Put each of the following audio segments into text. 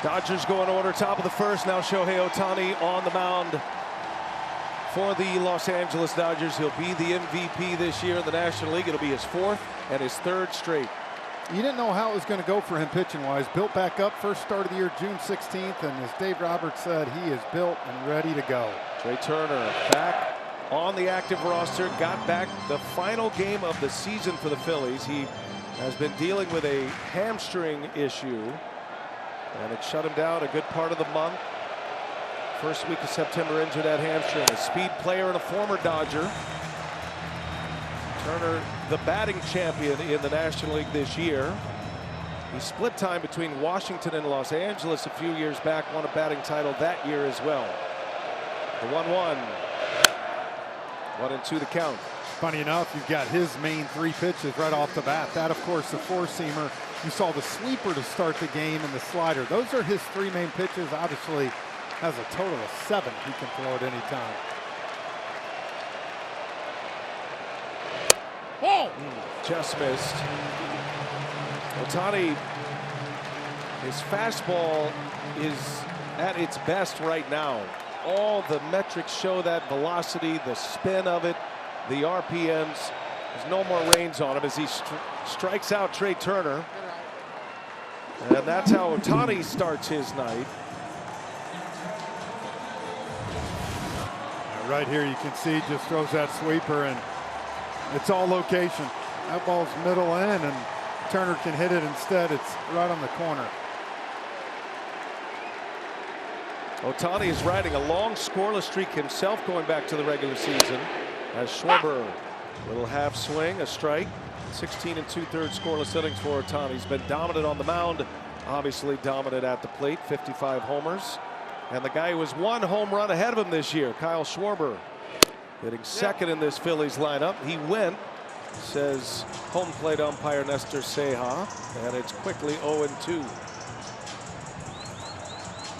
Dodgers go in order, top of the first. Now Shohei Ohtani on the mound for the Los Angeles Dodgers. He'll be the MVP this year in the National League. It'll be his 4th and his 3rd straight. You didn't know how it was going to go for him pitching-wise. Built back up, first start of the year, June 16th, and as Dave Roberts said, he is built and ready to go. Trey Turner back on the active roster, got back the final game of the season for the Phillies. He has been dealing with a hamstring issue, and it shut him down a good part of the month. First week of September, injured that hamstring. A speed player and a former Dodger. Turner, the batting champion in the National League this year. He split time between Washington and Los Angeles a few years back, won a batting title that year as well. The 1-1. 1-2 the count. Funny enough, you've got his main 3 pitches right off the bat. That, of course, the 4-seamer. You saw the sweeper to start the game and the slider. Those are his 3 main pitches. Obviously, has a total of 7 he can throw at any time. Oh! Just missed. Ohtani, his fastball is at its best right now. All the metrics show that: velocity, the spin of it, the RPMs. There's no more reins on him as he strikes out Trey Turner. And that's how Ohtani starts his night. Right here you can see just throws that sweeper, and it's all location. That ball's middle in, and Turner can hit it. Instead, it's right on the corner. Ohtani is riding a long scoreless streak himself going back to the regular season. As Schwarber, little half swing, a strike. 16 2/3 scoreless innings for Ohtani. He's been dominant on the mound, obviously dominant at the plate. 55 homers. And the guy who was 1 home run ahead of him this year, Kyle Schwarber, hitting 2nd in this Phillies lineup. He went, says home plate umpire Nestor Ceja, and it's quickly 0-2.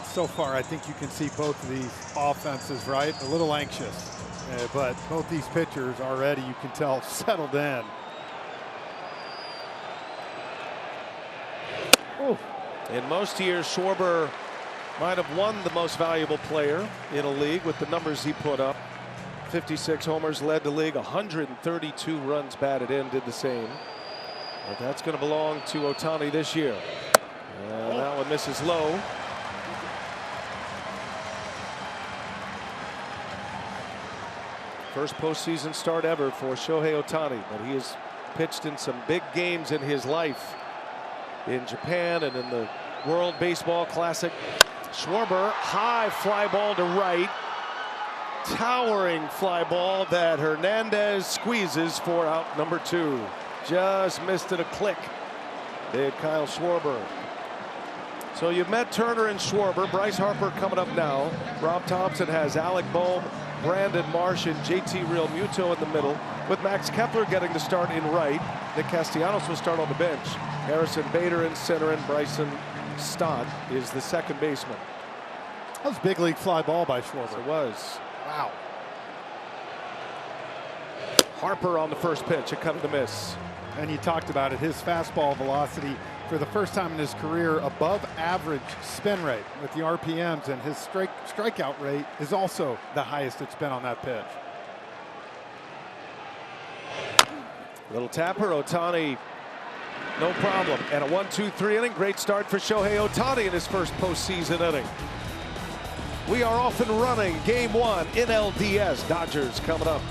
So far, I think you can see both of these offenses, right? A little anxious, but both these pitchers already, you can tell, settled in. Ooh. In most years, Schwarber might have won the most valuable player in a league with the numbers he put up. 56 homers, led the league. 132 runs batted in, did the same. But that's going to belong to Ohtani this year. And that one misses low. First postseason start ever for Shohei Ohtani, but he has pitched in some big games in his life in Japan and in the World Baseball Classic. Schwarber, high fly ball to right. Towering fly ball that Hernandez squeezes for out number 2. Just missed it a click. Did Kyle Schwarber. So you've met Turner and Schwarber. Bryce Harper coming up now. Rob Thompson has Alec Bohm, Brandon Marsh, and JT Realmuto in the middle, with Max Kepler getting the start in right. Nick Castellanos will start on the bench. Harrison Bader in center, and Bryson Stott is the 2nd baseman. That was big league fly ball by Schwarber. It was. Wow. Harper on the first pitch, a cut and a miss. And you talked about it, his fastball velocity for the first time in his career above average spin rate with the RPMs, and his strikeout rate is also the highest it's been on that pitch. Little tapper, Ohtani, no problem. And a 1-2-3 inning. Great start for Shohei Ohtani in his first postseason inning. We are off and running. Game 1, NLDS Dodgers coming up.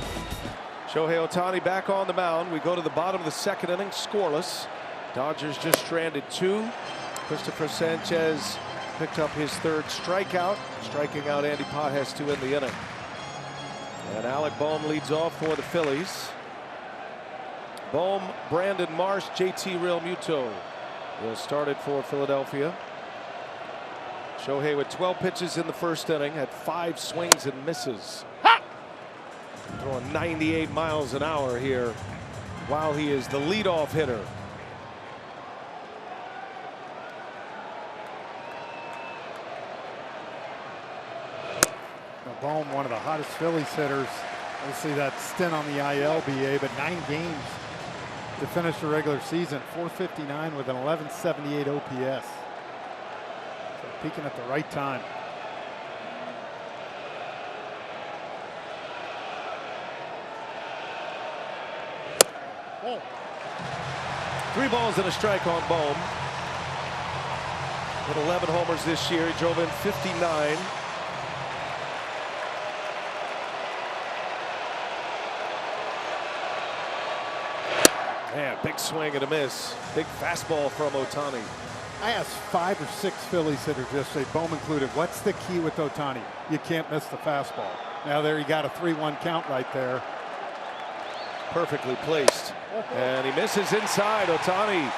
Shohei Ohtani back on the mound. We go to the bottom of the 2nd inning, scoreless. Dodgers just stranded 2. Christopher Sanchez picked up his 3rd strikeout, striking out Andy Pages to end the inning. And Alec Bohm leads off for the Phillies. Bohm, Brandon Marsh, JT Realmuto will start it for Philadelphia. Shohei with 12 pitches in the first inning, had 5 swings and misses. Throwing 98 miles an hour here while he is the leadoff hitter. Bohm, one of the hottest Phillies hitters. Obviously that stint on the ILBA, but 9 games to finish the regular season. .459 with an 1178 OPS. peaking at the right time. Oh. 3 balls and a strike on Bohm. With 11 homers this year, he drove in 59. Man, big swing and a miss. Big fastball from Ohtani. I asked 5 or 6 Phillies hitters yesterday, Bohm included, what's the key with Ohtani? You can't miss the fastball. Now there you got a 3-1 count right there. Perfectly placed. And he misses inside. Ohtani,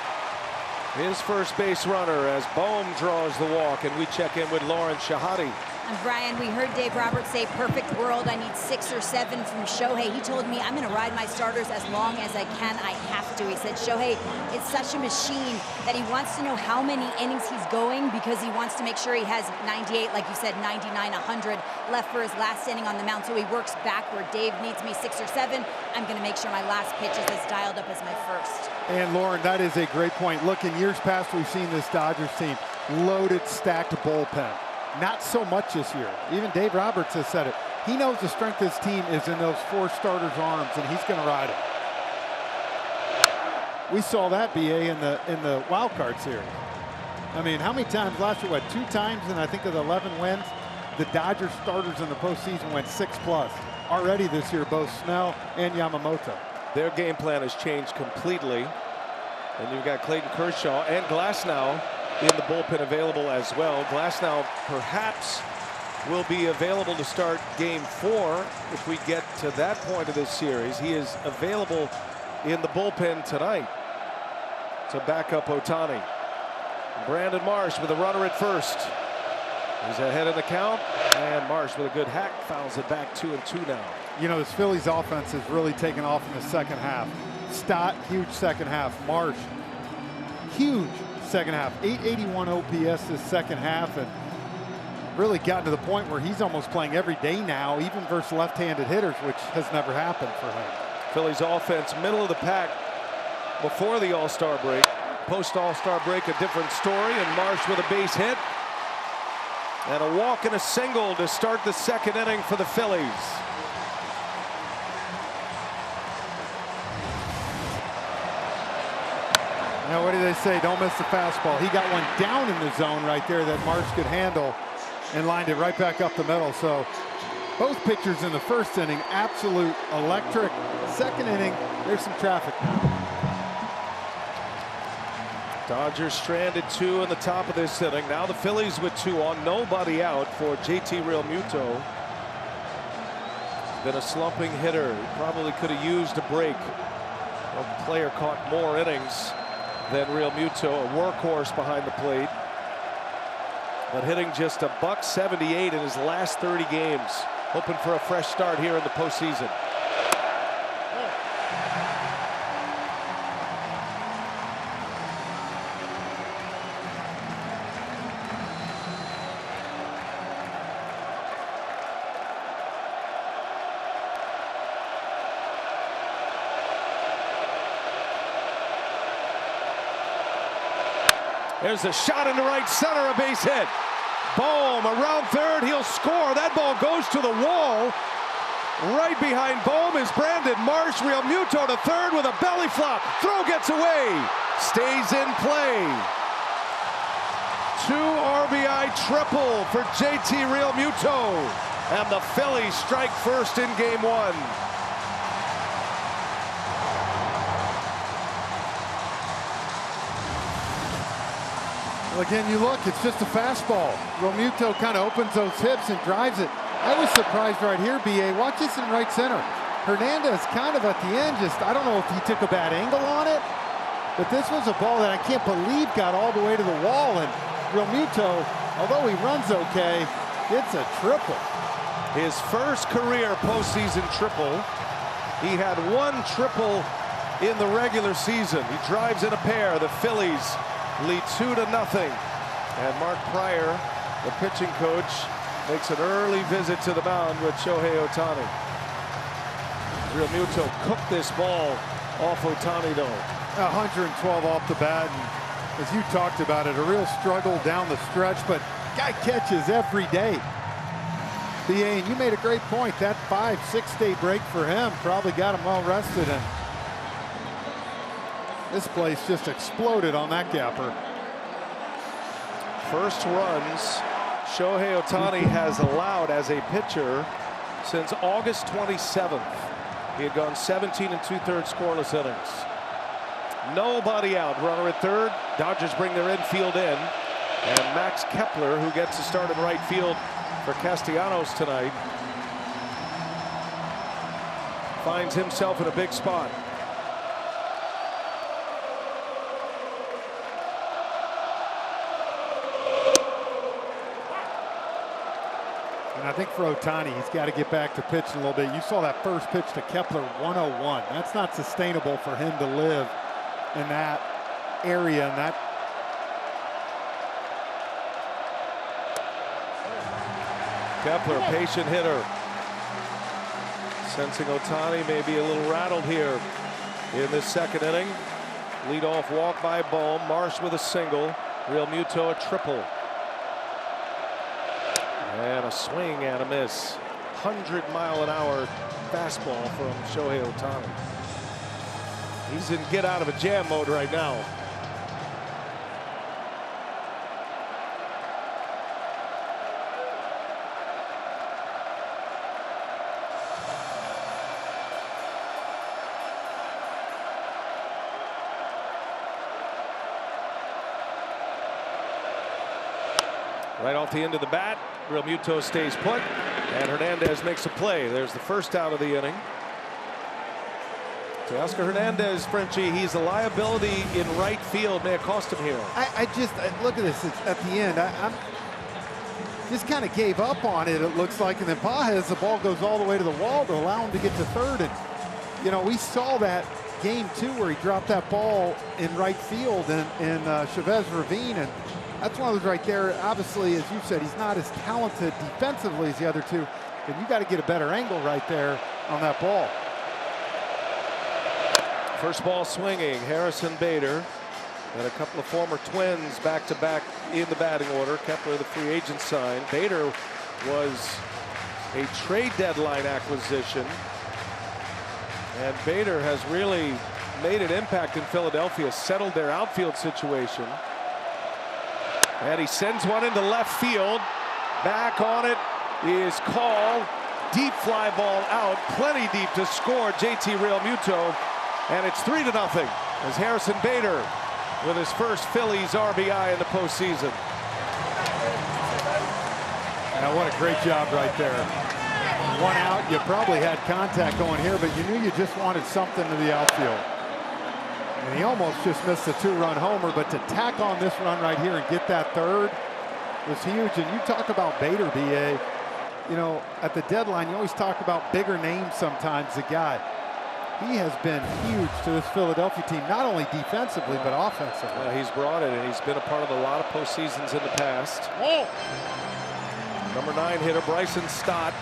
his first base runner, as Bohm draws the walk, and we check in with Lauren Shahadi. And Brian, we heard Dave Roberts say, perfect world, I need 6 or 7 from Shohei. He told me, I'm going to ride my starters as long as I can. I have to. He said, Shohei is such a machine that he wants to know how many innings he's going, because he wants to make sure he has 98, like you said, 99, 100 left for his last inning on the mound. So he works backward. Dave needs me 6 or 7. I'm going to make sure my last pitch is as dialed up as my first. And Lauren, that is a great point. Look, in years past, we've seen this Dodgers team loaded, stacked bullpen. Not so much this year. Even Dave Roberts has said it. He knows the strength of his team is in those 4 starters' arms, and he's going to ride it. We saw that, BA, in the wild card series. I mean, how many times last year? What, 2 times? And I think of the 11 wins, the Dodgers starters in the postseason went 6+. Already this year, both Snell and Yamamoto. Their game plan has changed completely. And you've got Clayton Kershaw and Glasnow in the bullpen available as well. Glasnow perhaps will be available to start game 4 if we get to that point of this series. He is available in the bullpen tonight to back up Ohtani. Brandon Marsh with a runner at first. He's ahead of the count, and Marsh with a good hack fouls it back 2-2 now. You know, this Phillies offense has really taken off in the second half. Stott, huge second half. Marsh, huge second half. 881 OPS this second half, and really gotten to the point where he's almost playing every day now, even versus left-handed hitters, which has never happened for him. Phillies offense middle of the pack before the All-Star break. Post All-Star break, a different story, and Marsh with a base hit and a walk and a single to start the second inning for the Phillies. Now, what do they say? Don't miss the fastball. He got one down in the zone right there that Marsh could handle and lined it right back up the middle. So both pitchers in the first inning, absolute electric. Second inning, there's some traffic. Dodgers stranded 2 in the top of this inning. Now the Phillies with 2 on, nobody out for JT Realmuto. Been a slumping hitter. He probably could have used a break. A player caught more innings than Realmuto, a workhorse behind the plate, but hitting just a .178 in his last 30 games. Hoping for a fresh start here in the postseason. There's a shot into right center, a base hit. Bohm around third, he'll score. That ball goes to the wall. Right behind Bohm is Brandon Marsh. Realmuto to third with a belly flop. Throw gets away. Stays in play. 2 RBI triple for JT Realmuto. And the Phillies strike first in game 1. Again, you look, it's just a fastball. Realmuto kind of opens those hips and drives it. I was surprised right here, BA. Watch this in right center. Hernandez kind of at the end, I don't know if he took a bad angle on it, but this was a ball that I can't believe got all the way to the wall. And Realmuto, although he runs okay, it's a triple. His first career postseason triple. He had 1 triple in the regular season. He drives in a pair. The Phillies lead 2-0. And Mark Pryor, the pitching coach, makes an early visit to the mound with Shohei Ohtani. Realmuto cooked this ball off Ohtani though. 112 off the bat, and as you talked about it, a real struggle down the stretch, but Guy catches every day. BA, and you made a great point. That 5-6 day break for him probably got him well rested, and this place just exploded on that gapper. First runs Shohei Ohtani has allowed as a pitcher since August 27th. He had gone 17 2/3 scoreless innings. Nobody out. Runner at third. Dodgers bring their infield in. And Max Kepler, who gets to start in right field for Castellanos tonight, finds himself in a big spot. And I think for Ohtani, he's got to get back to pitching a little bit. You saw that first pitch to Kepler, 101. That's not sustainable for him to live in that area. And that Kepler, patient hitter. Sensing Ohtani may be a little rattled here in this second inning. Leadoff walk by Bohm. Marsh with a single. Real Muto a triple. And a swing and a miss. 100-mile-an-hour fastball from Shohei Ohtani. He's in get out of a jam mode right now. Right off the end of the bat, Real Muto stays put, and Hernandez makes a play. There's the first out of the inning. To Oscar Hernandez, Frenchie, he's a liability in right field. May have cost him here. I just look at this. It's at the end. I'm just kind of gave up on it. It looks like, and then Pages, the ball goes all the way to the wall to allow him to get to third. And you know, we saw that game too, where he dropped that ball in right field in Chavez Ravine, and that's one of those right there. Obviously, as you said, he's not as talented defensively as the other two, but you got to get a better angle right there on that ball. First ball swinging, Harrison Bader, and a couple of former Twins back-to-back in the batting order. Kepler, the free agent sign. Bader was a trade deadline acquisition, and Bader has really made an impact in Philadelphia, settled their outfield situation. And he sends one into left field. Back on it is called. Deep fly ball out. Plenty deep to score JT Real Muto. And it's 3-0 as Harrison Bader with his first Phillies RBI in the postseason. Now what a great job right there. One out. You probably had contact going here, but you knew you just wanted something to the outfield. And he almost just missed a 2-run homer, but to tack on this run right here and get that third was huge. And you talk about Bader, BA, you know, at the deadline, you always talk about bigger names sometimes, the guy. He has been huge to this Philadelphia team, not only defensively, but offensively. He's brought it, and he's been a part of a lot of postseasons in the past. Whoa. Number 9 hitter, Bryson Stott.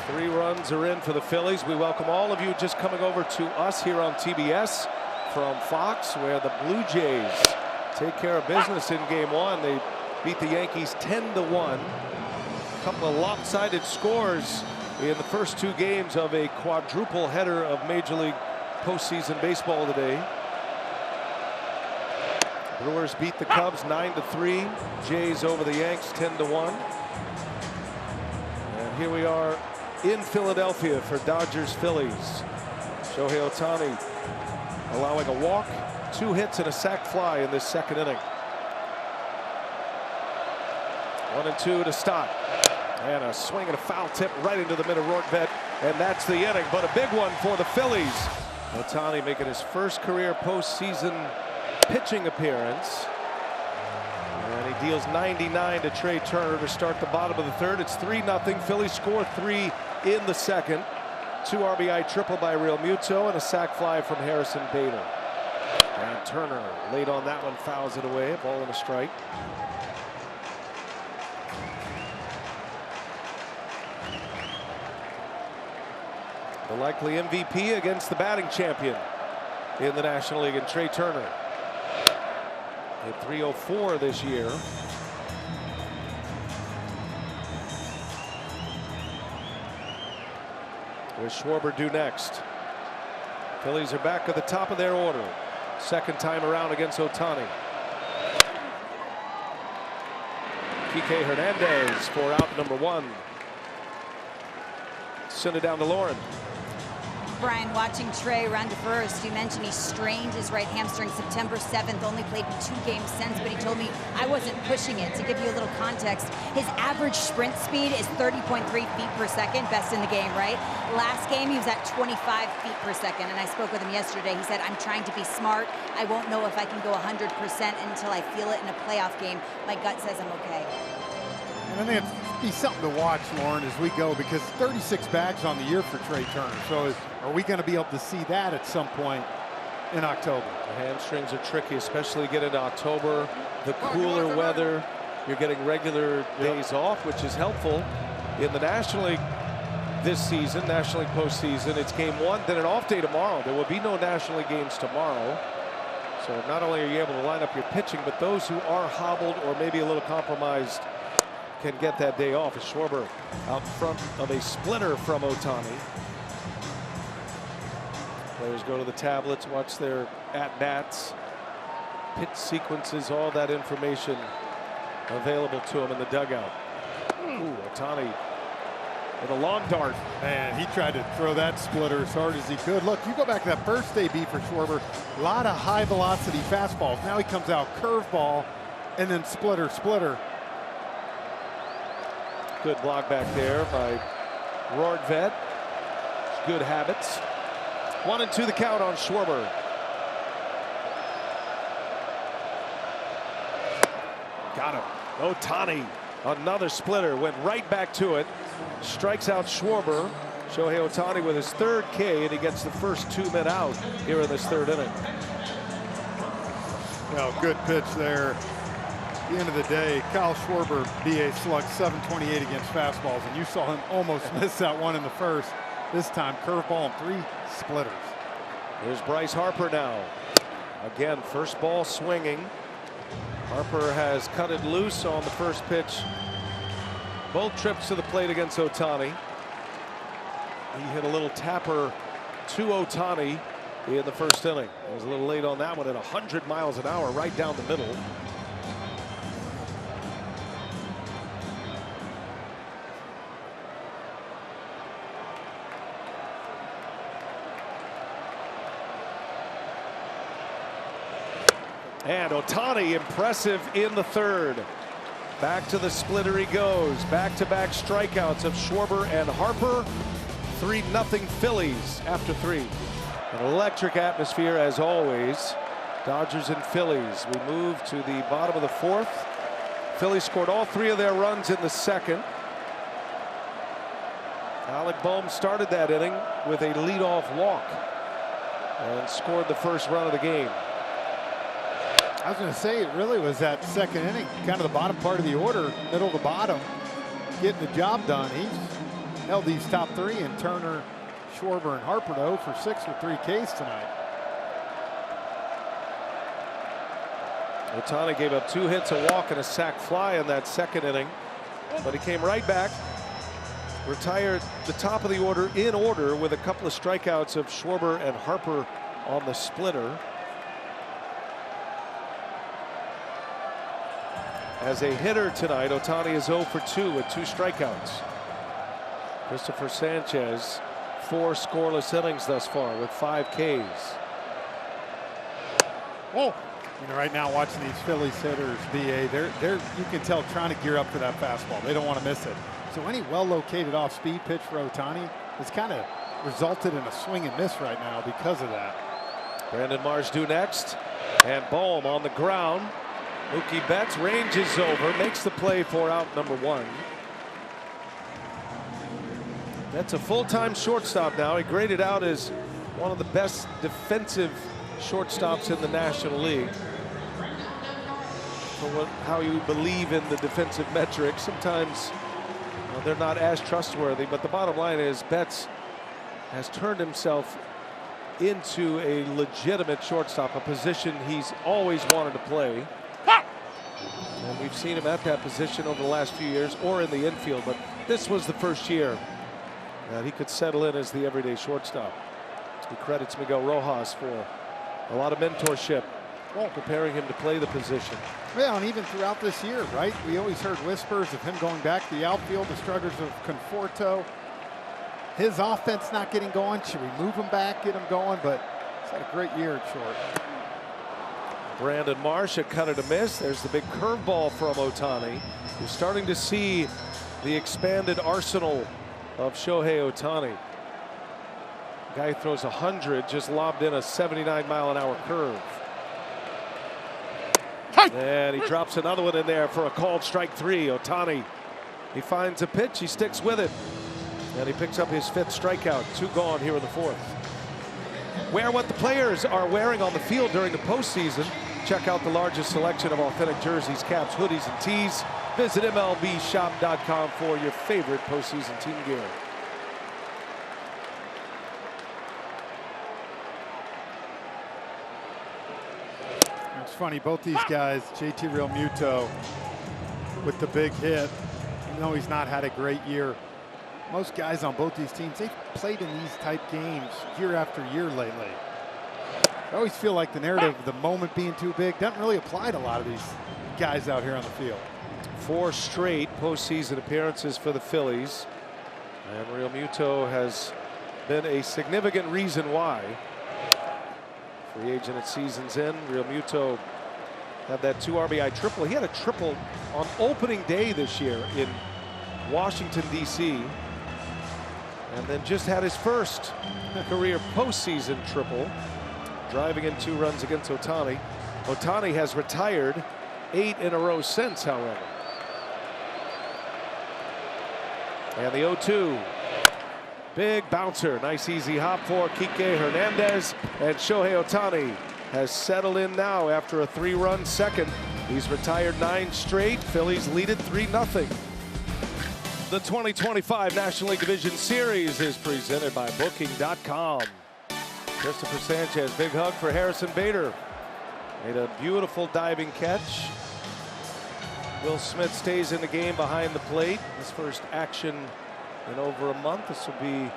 3 runs are in for the Phillies. We welcome all of you just coming over to us here on TBS from Fox, where the Blue Jays take care of business in game 1. They beat the Yankees 10-1. A couple of lopsided scores in the first 2 games of a quadruple header of Major League postseason baseball today. Brewers beat the Cubs 9-3. Jays over the Yanks 10-1. And here we are in Philadelphia for Dodgers Phillies. Shohei Ohtani allowing a walk, 2 hits and a sac fly in this second inning. 1-2 to Stott. And a swing and a foul tip right into the mid of Rortvedt, and that's the inning. But a big one for the Phillies. Ohtani making his first career postseason pitching appearance. And he deals 99 to Trey Turner to start the bottom of the third. It's 3-0. Phillies score 3 in the second. 2 RBI triple by Real Muto and a sac fly from Harrison Bader. And Turner late on that one, fouls it away. A ball and a strike. The likely MVP against the batting champion in the National League, and Trey Turner. Hit .304 this year. What does Schwarber do next? Phillies are back at the top of their order. Second time around against Ohtani. Kike Hernandez for out number 1. Send it down to Lauren. Brian, watching Trey run to first, you mentioned he strained his right hamstring September 7th, only played in 2 games since, but he told me I wasn't pushing it. To give you a little context, his average sprint speed is 30.3 feet per second, best in the game, right? Last game, he was at 25 feet per second, and I spoke with him yesterday. He said, I'm trying to be smart. I won't know if I can go 100% until I feel it in a playoff game. My gut says I'm okay. And I think it'd be something to watch, Lauren, as we go, because 36 bags on the year for Trey Turner. So are we going to be able to see that at some point in October? The hamstrings are tricky, especially get into October. The cooler weather, you're getting regular days off, which is helpful. In the National League this season, National League postseason, it's game 1, then an off day tomorrow. There will be no National League games tomorrow. So not only are you able to line up your pitching, but those who are hobbled or maybe a little compromised can get that day off. As Schwarber out in front of a splitter from Ohtani. Players go to the tablets, watch their at-bats, pitch sequences, all that information available to them in the dugout. Ooh, Ohtani with a long dart. Man, he tried to throw that splitter as hard as he could. Look, you go back to that first AB for Schwarber, a lot of high velocity fastballs. Now he comes out curveball and then splitter. Good block back there by Rordvedt. Good habits. 1-2 the count on Schwarber. Got him. Ohtani, another splitter, went right back to it. Strikes out Schwarber. Shohei Ohtani with his 3rd K, and he gets the first 2 men out here in this 3rd inning. Well, good pitch there. At the end of the day, Kyle Schwarber, BA slugged .728 against fastballs, and you saw him almost miss that one in the first. This time, curveball and 3 splitters. Here's Bryce Harper now. Again, first ball swinging. Harper has cut it loose on the first pitch. Both trips to the plate against Ohtani. He hit a little tapper to Ohtani in the first inning. He was a little late on that one at 100 miles an hour right down the middle. And Ohtani impressive in the 3rd. Back to the splitter he goes. Back-to-back strikeouts of Schwarber and Harper. 3-0 Phillies after 3. An electric atmosphere as always. Dodgers and Phillies. We move to the bottom of the 4th. Phillies scored all 3 of their runs in the 2nd. Alec Bohm started that inning with a leadoff walk and scored the first run of the game. I was going to say, it really was that 2nd inning, kind of the bottom part of the order, middle to bottom, getting the job done. He's held these top 3, and Turner, Schwarber, and Harper 0 for 6 with 3 Ks tonight. Ohtani gave up 2 hits, a walk, and a sac fly in that 2nd inning, but he came right back, retired the top of the order in order with a couple of strikeouts of Schwarber and Harper on the splitter. As a hitter tonight, Ohtani is 0 for 2 with 2 strikeouts. Christopher Sanchez, 4 scoreless innings thus far with 5 Ks. Oh, you know, right now watching these Phillies hitters, BA, they're you can tell trying to gear up for that fastball. They don't want to miss it. So any well-located off-speed pitch for Ohtani has kind of resulted in a swing and miss right now because of that. Brandon Marsh due next, and Bohm on the ground. Mookie Betts ranges over, makes the play for out number 1. That's a full-time shortstop now. He graded out as one of the best defensive shortstops in the National League. For how you believe in the defensive metrics, sometimes they're not as trustworthy, but the bottom line is Betts has turned himself into a legitimate shortstop, a position he's always wanted to play. seen him at that position over the last few years or in the infield, but this was the first year that he could settle in as the everyday shortstop. He credits Miguel Rojas for a lot of mentorship, preparing him to play the position. Yeah, and even throughout this year, right? We always heard whispers of him going back to the outfield, the struggles of Conforto. His offense not getting going. Should we move him back, get him going? But he's had a great year at short. Brandon Marsh, a cut and a miss. There's the big curveball from Ohtani. You're starting to see the expanded arsenal of Shohei Ohtani. Guy throws 100, just lobbed in a 79-mile-an-hour curve. And he drops another one in there for a called strike 3. Ohtani, he finds a pitch, he sticks with it, and he picks up his 5th strikeout. 2 gone here in the 4th. Wear what the players are wearing on the field during the postseason. Check out the largest selection of authentic jerseys, caps, hoodies, and tees. Visit MLBshop.com for your favorite postseason team gear. It's funny, both these guys, JT Realmuto with the big hit, even though he's not had a great year. Most guys on both these teams, they've played in these type games year after year lately. I always feel like the narrative of the moment being too big doesn't really apply to a lot of these guys out here on the field. 4 straight postseason appearances for the Phillies, and Realmuto has been a significant reason why. Free agent at season's end. Realmuto had that 2 RBI triple. He had a triple on opening day this year in Washington, D.C. and then just had his first career postseason triple, driving in 2 runs against Ohtani. Ohtani has retired 8 in a row since, however. And the 0-2. Big bouncer. Nice easy hop for Kike Hernandez. And Shohei Ohtani has settled in now after a 3-run second. He's retired 9 straight. Phillies lead it 3-0. The 2025 National League Division Series is presented by Booking.com. Christopher Sanchez, big hug for Harrison Bader. Made a beautiful diving catch. Will Smith stays in the game behind the plate. His first action in over a month. This will be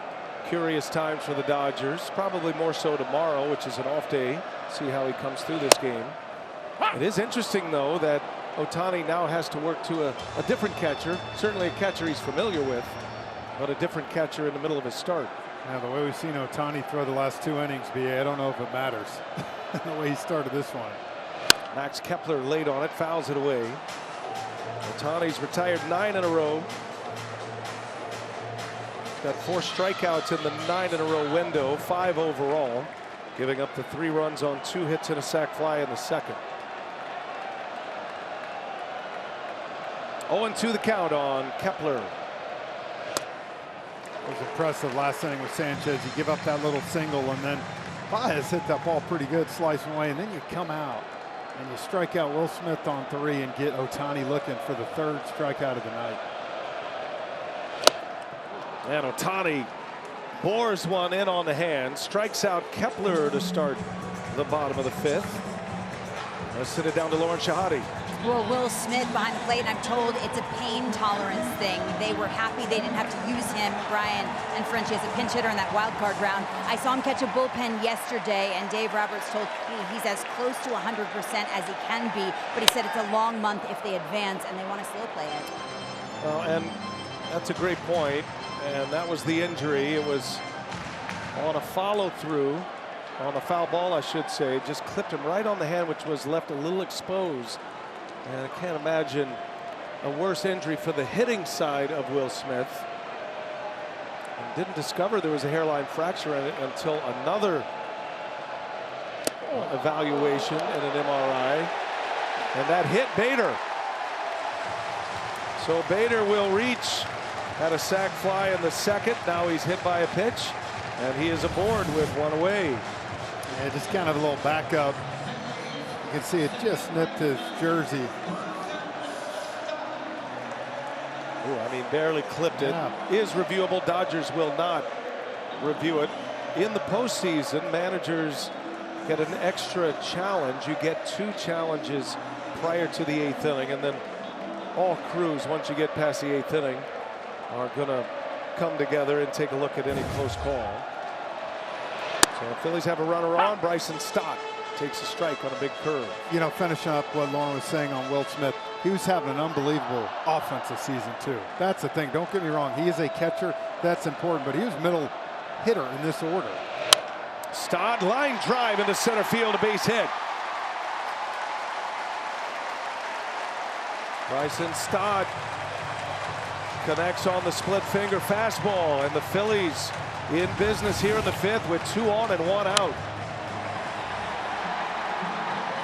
curious times for the Dodgers. Probably more so tomorrow, which is an off day. See how he comes through this game. It is interesting, though, that Ohtani now has to work to a different catcher. Certainly a catcher he's familiar with, but a different catcher in the middle of his start. Yeah, the way we've seen Ohtani throw the last 2 innings, BA, I don't know if it matters. The way he started this one. Max Kepler late on it, fouls it away. Ohtani's retired 9 in a row. Got 4 strikeouts in the 9 in a row window, 5 overall, giving up the 3 runs on 2 hits and a sac fly in the second. 0-2 the count on Kepler. It was impressive last inning with Sanchez. You give up that little single, and then Baez hit that ball pretty good, slicing away, and then you come out and you strike out Will Smith on 3 and get Ohtani looking for the 3rd strikeout of the night. And Ohtani bores one in on the hand, strikes out Kepler to start the bottom of the 5th. Let's send it down to Lauren Shahadi. Well, Will Smith behind the plate, and I'm told it's a pain tolerance thing. They were happy they didn't have to use him, Brian and Frenchie, as a pinch hitter in that wild card round. I saw him catch a bullpen yesterday, and Dave Roberts told me he's as close to 100% as he can be, but he said it's a long month if they advance, and they want to slow play it. Well, and that's a great point, and that was the injury. It was on a follow-through, on a foul ball, I should say. Just clipped him right on the hand, which was left a little exposed. And I can't imagine a worse injury for the hitting side of Will Smith. And didn't discover there was a hairline fracture in it until another evaluation and an MRI. And that hit Bader. So Bader will reach, had a sac fly in the second. Now he's hit by a pitch, and he is aboard with 1 away. Yeah, just kind of a little backup. You can see it just nipped his jersey. Ooh, I mean, barely clipped it. Yeah. Is reviewable. Dodgers will not review it. In the postseason, managers get an extra challenge. You get 2 challenges prior to the 8th inning, and then all crews, once you get past the 8th inning, are going to come together and take a look at any close call. So the Phillies have a runner on. Bryson Stott takes a strike on a big curve. You know, finishing up what Lauren was saying on Will Smith, he was having an unbelievable offensive season too. That's the thing. Don't get me wrong. He is a catcher. That's important. But he was middle hitter in this order. Stott, line drive into center field, a base hit. Bryson Stott connects on the split finger fastball, and the Phillies in business here in the 5th with 2 on and 1 out.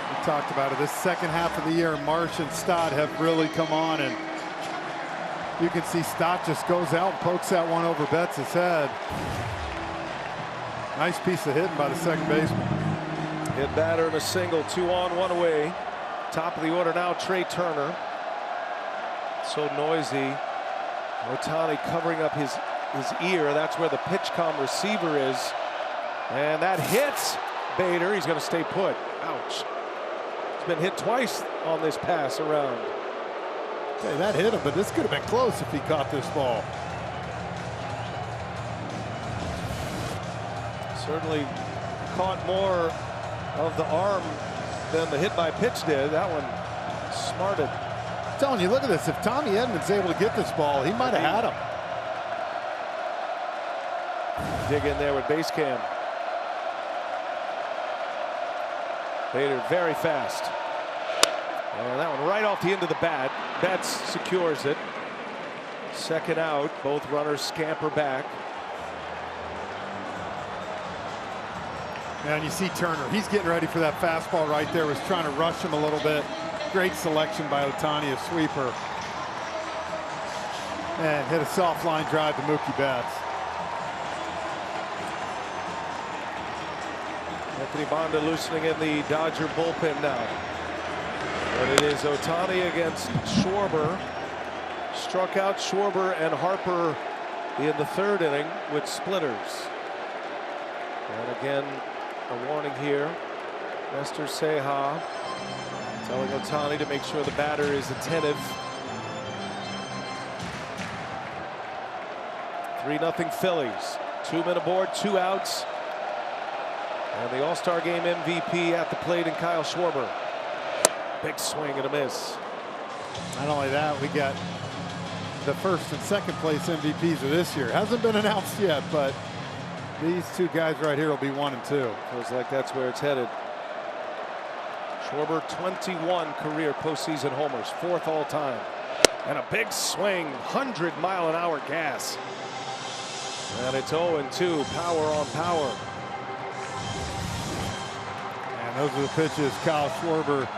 We talked about it. This second half of the year, Marsh and Stott have really come on, and you can see Stott just goes out and pokes that one over Betts' head. Nice piece of hitting by the second baseman. Hit batter and a single, 2 on, 1 away. Top of the order now, Trey Turner. So noisy. Ohtani covering up his ear. That's where the pitch-com receiver is. And that hits Bader. He's going to stay put. Ouch. He's been hit twice on this pass around. Okay, that hit him, but this could have been close if he caught this ball. Certainly caught more of the arm than the hit by pitch did. That one smarted. I'm telling you, look at this. If Tommy Edman's able to get this ball, he might have had him. Dig in there with base cam. Bader very fast. And that one right off the end of the bat. Betts secures it. Second out. Both runners scamper back. And you see Turner. He's getting ready for that fastball right there. Was trying to rush him a little bit. Great selection by Ohtani, a sweeper. And hit a soft line drive to Mookie Betts. Anthony Banda loosening in the Dodger bullpen now. But it is Ohtani against Schwarber. Struck out Schwarber and Harper in the 3rd inning with splitters. And again, a warning here. Nestor Seja telling Ohtani to make sure the batter is attentive. 3-0 Phillies. 2 men aboard, 2 outs. And the All-Star Game MVP at the plate, and Kyle Schwarber. Big swing and a miss. Not only that, we got the 1st and 2nd place MVPs of this year. Hasn't been announced yet, but these 2 guys right here will be 1 and 2. Feels like that's where it's headed. Schwarber, 21 career postseason homers, 4th all time. And a big swing, 100-mile-an-hour gas. And it's 0-2, power on power. And those are the pitches Kyle Schwarber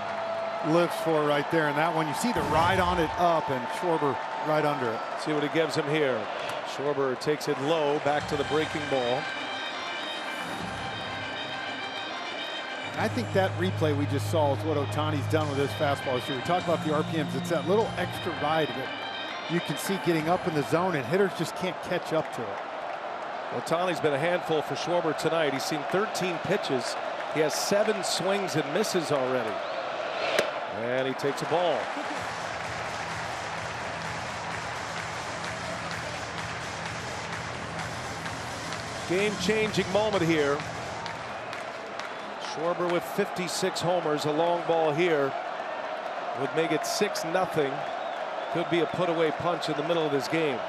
lives for right there. And that one, you see the ride on it up, and Schwarber right under it. See what he gives him here. Schwarber takes it low, back to the breaking ball. I think that replay we just saw is what Ohtani's done with his fastball this year. We talk about the RPMs. It's that little extra ride that you can see getting up in the zone, and hitters just can't catch up to it. Ohtani's been a handful for Schwarber tonight. He's seen 13 pitches. He has 7 swings and misses already. And he takes a ball. Game-changing moment here. Schwarber with 56 homers. A long ball here would make it 6-0. Could be a put-away punch in the middle of this game.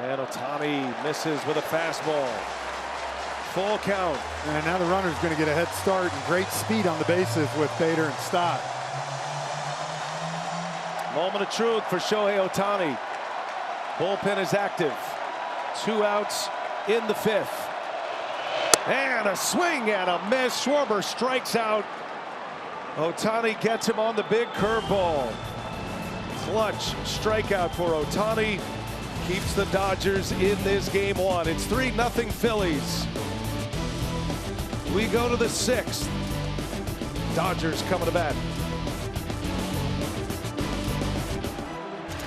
And Ohtani misses with a fastball. Full count. And now the runner's going to get a head start and great speed on the bases with Bader and Stott. Moment of truth for Shohei Ohtani. Bullpen is active. 2 outs in the 5th. And a swing and a miss. Schwarber strikes out. Ohtani gets him on the big curveball. Clutch strikeout for Ohtani. Keeps the Dodgers in this game 1. It's 3-0 Phillies. We go to the 6th. Dodgers coming to bat.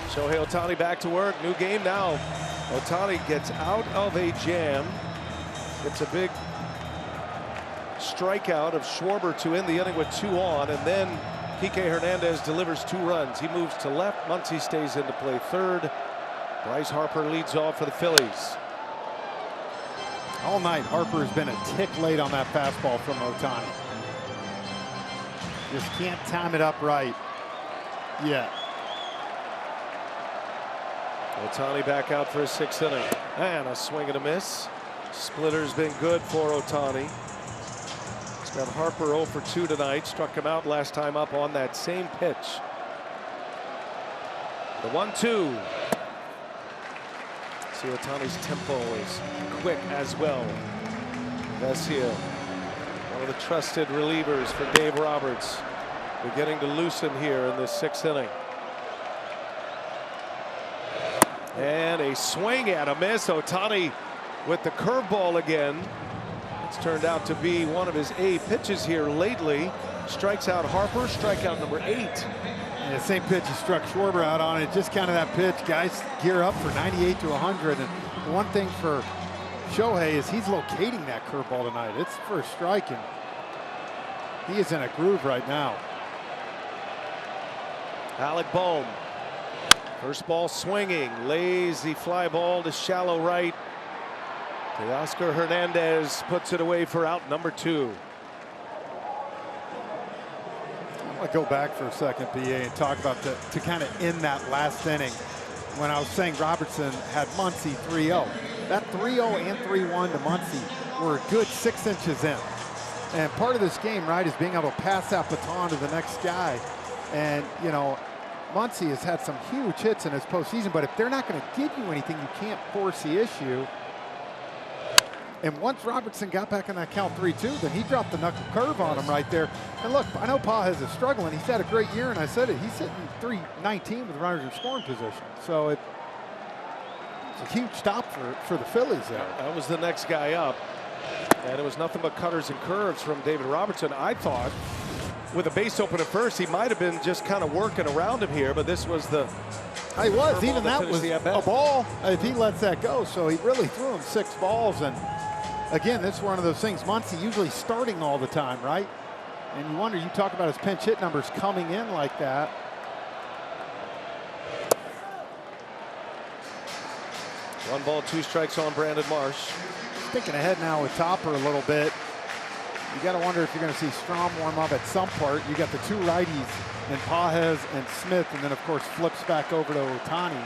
Shohei Ohtani back to work. New game now. Ohtani gets out of a jam. It's a big strikeout of Schwarber to end the inning with 2 on, and then Kike Hernandez delivers 2 runs. He moves to left. Muncy stays into play third. Bryce Harper leads off for the Phillies. All night, Harper has been a tick late on that fastball from Ohtani. Just can't time it up right yet. Ohtani back out for his 6th inning. And a swing and a miss. Splitter's been good for Ohtani. He's got Harper 0 for 2 tonight. Struck him out last time up on that same pitch. The 1-2. See, Ohtani's tempo is quick as well. Vesia, one of the trusted relievers for Dave Roberts, beginning to loosen here in this 6th inning. And a swing and a miss. Ohtani with the curveball again. It's turned out to be one of his A pitches here lately. Strikes out Harper, strikeout number 8. Yeah, same pitch he struck Schwarber out on. It just kind of that pitch. Guys gear up for 98 to 100. And the one thing for Shohei is he's locating that curveball tonight. It's first strike, and he is in a groove right now. Alec Bohm. First ball swinging. Lazy fly ball to shallow right. Teoscar Hernandez puts it away for out number 2. I want to go back for a second, BA, and talk about to kind of end that last inning when I was saying Robertson had Muncy 3-0. That 3-0 and 3-1 to Muncy were a good 6 inches in. And part of this game, right, is being able to pass that baton to the next guy. And, you know, Muncy has had some huge hits in his postseason, but if they're not going to give you anything, you can't force the issue. And once Robertson got back in that count 3-2, then he dropped the knuckle curve on him right there. And look, I know Pages is struggling. He's had a great year, and I said it. He's hitting .319 with runners in scoring position. So it's a huge stop for the Phillies there. That was the next guy up. And it was nothing but cutters and curves from David Robertson. I thought with a base open at first, he might have been just kind of working around him here, but this was the... He was. Even that was a ball if he lets that go. So he really threw him 6 balls. And again, this is one of those things. Muncy usually starting all the time, right? And you wonder, you talk about his pinch hit numbers coming in like that. One ball, 2 strikes on Brandon Marsh. Thinking ahead now with Topper a little bit. You got to wonder if you're going to see Strom warm up at some part. You got the 2 righties in Pages and Smith, and then of course flips back over to Ohtani.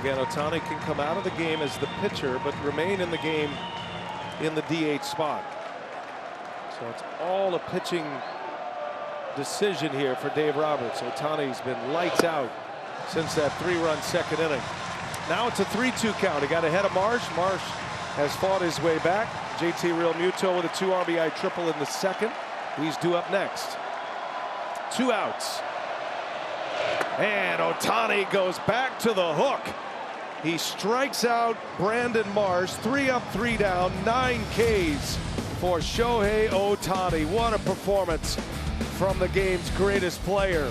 Again, Ohtani can come out of the game as the pitcher, but remain in the game in the DH spot. So it's all a pitching decision here for Dave Roberts. Ohtani's been lights out since that 3-run 2nd inning. Now it's a 3-2 count. He got ahead of Marsh. Marsh has fought his way back. JT Realmuto with a 2 RBI triple in the 2nd. He's due up next. 2 outs. And Ohtani goes back to the hook. He strikes out Brandon Marsh. 3 up, 3 down, 9 Ks for Shohei Ohtani. What a performance from the game's greatest player.